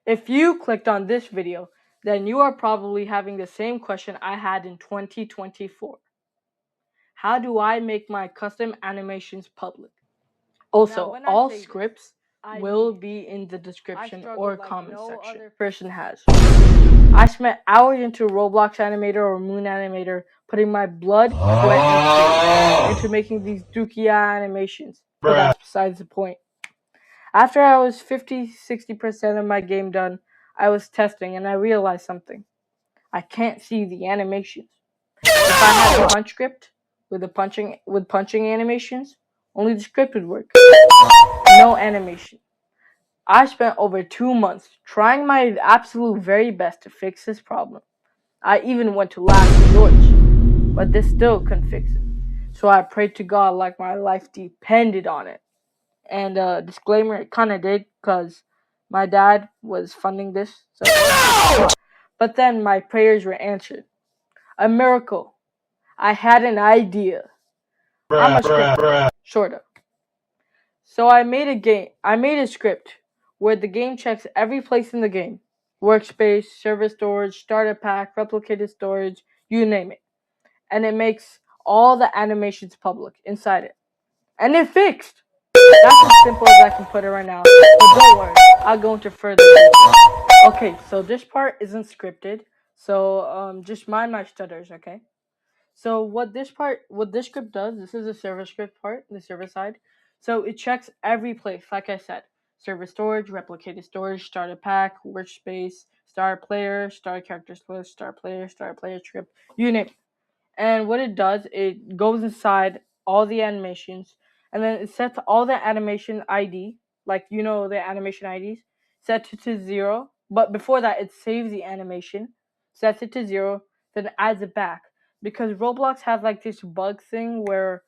If you clicked on this video, then you are probably having the same question I had in 2024. How do I make my custom animations public? Also, all scripts will be in the description or comment section. Person has. I spent hours into Roblox Animator or Moon Animator, putting my blood, sweat, and tears into making these dookie animations. But that's besides the point. After I was 50-60% of my game done, I was testing and I realized something. I can't see the animations. If I had a punch script with punching animations, only the script would work. No animation. I spent over 2 months trying my absolute very best to fix this problem. I even went to LoadAnimations, but this still couldn't fix it. So I prayed to God like my life depended on it. And disclaimer, it kind of did, because my dad was funding this. But then my prayers were answered. A miracle. I had an idea. I'm a script, sort of. So I made a script where the game checks every place in the game. Workspace, server storage, starter pack, replicated storage, you name it. And it makes all the animations public inside it. And it fixed! That's as simple as I can put it right now. But don't worry, I'll go into further detail. Okay, so this part isn't scripted. So just mind my stutters, okay? So what this script does, this is the server script part, the server side. So it checks every place, like I said. Server storage, replicated storage, starter pack, workspace, star player, star characters list, star player script, you name it. And what it does, it goes inside all the animations, and then it sets all the animation ID, like the animation IDs, sets it to 0. But before that, it saves the animation, sets it to 0, then adds it back. Because Roblox has like this bug thing where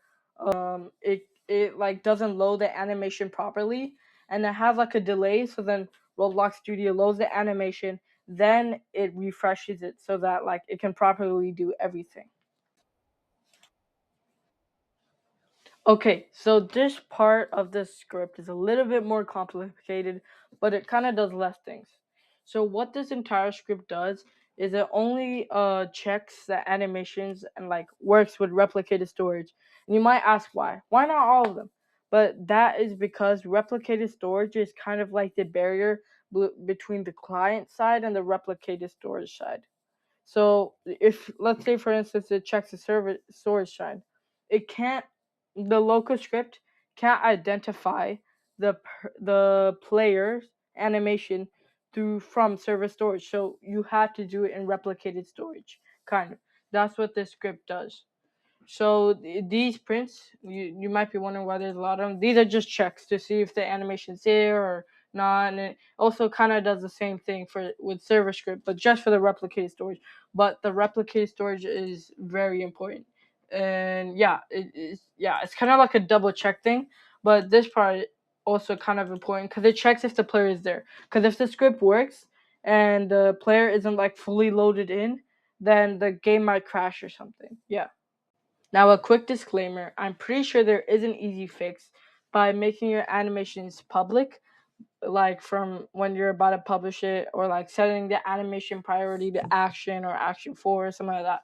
it like doesn't load the animation properly, and it has like a delay. So then Roblox Studio loads the animation, then it refreshes it so that like it can properly do everything. Okay, so this part of the script is a little bit more complicated, but it kind of does less things. So what this entire script does is it only checks the animations and like works with replicated storage. And you might ask why? Why not all of them? But that is because replicated storage is kind of like the barrier between the client side and the replicated storage side. So if, let's say for instance, it checks the server storage side, it can't, the local script can't identify the player's animation from server storage. So you have to do it in replicated storage, kind of. That's what this script does. So these prints, you might be wondering why there's a lot of them. These are just checks to see if the animation's there or not, and it also kind of does the same thing with server script, but just for the replicated storage. But the replicated storage is very important, and it's kind of like a double check thing. But this part also kind of important because it checks if the player is there. Because if the script works and the player isn't like fully loaded in, then the game might crash or something. Yeah. Now, a quick disclaimer, I'm pretty sure there is an easy fix by making your animations public, like from when you're about to publish it, or like setting the animation priority to action or action 4 or something like that.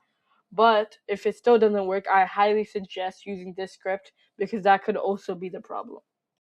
But if it still doesn't work, I highly suggest using this script because that could also be the problem.